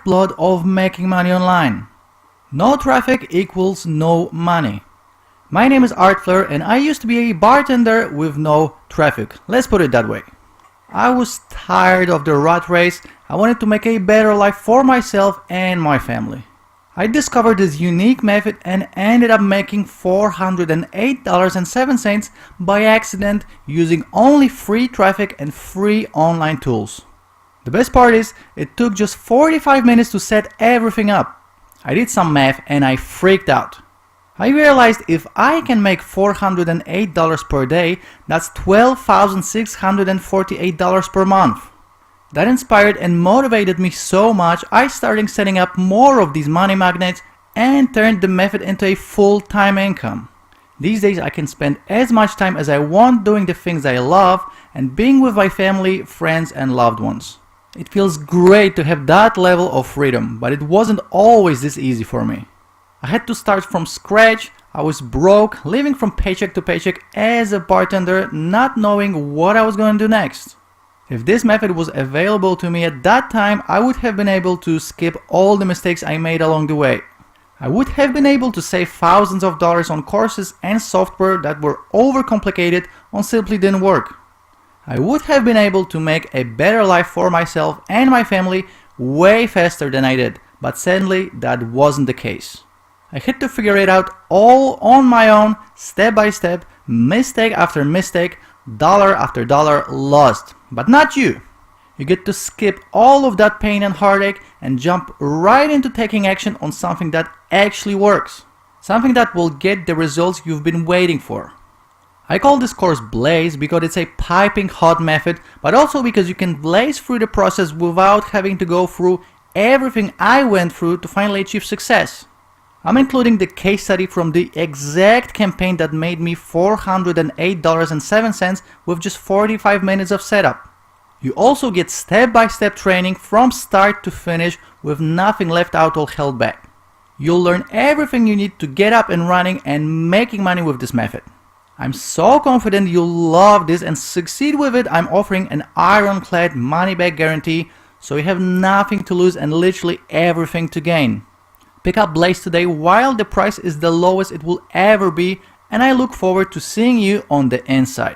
lifeblood of making money online. No traffic equals no money. My name is Arthur and I used to be a bartender with no traffic. Let's put it that way. I was tired of the rat race. I wanted to make a better life for myself and my family. I discovered this unique method and ended up making $408.07 by accident using only free traffic and free online tools. The best part is, it took just 45 minutes to set everything up. I did some math and I freaked out. I realized if I can make $408 per day, that's $12,648 per month. That inspired and motivated me so much, I started setting up more of these money magnets and turned the method into a full-time income. These days I can spend as much time as I want doing the things I love and being with my family, friends and loved ones. It feels great to have that level of freedom, but it wasn't always this easy for me. I had to start from scratch. I was broke, living from paycheck to paycheck as a bartender, not knowing what I was going to do next. If this method was available to me at that time, I would have been able to skip all the mistakes I made along the way. I would have been able to save thousands of dollars on courses and software that were overcomplicated or simply didn't work. I would have been able to make a better life for myself and my family way faster than I did, but sadly that wasn't the case. I had to figure it out all on my own, step by step, mistake after mistake, dollar after dollar lost. But not you. You get to skip all of that pain and heartache and jump right into taking action on something that actually works. Something that will get the results you've been waiting for. I call this course Blaze because it's a piping hot method, but also because you can blaze through the process without having to go through everything I went through to finally achieve success. I'm including the case study from the exact campaign that made me $408.07 with just 45 minutes of setup. You also get step-by-step training from start to finish with nothing left out or held back. You'll learn everything you need to get up and running and making money with this method. I'm so confident you'll love this and succeed with it. I'm offering an ironclad money-back guarantee, so you have nothing to lose and literally everything to gain. Pick up Blaze today while the price is the lowest it will ever be, and I look forward to seeing you on the inside.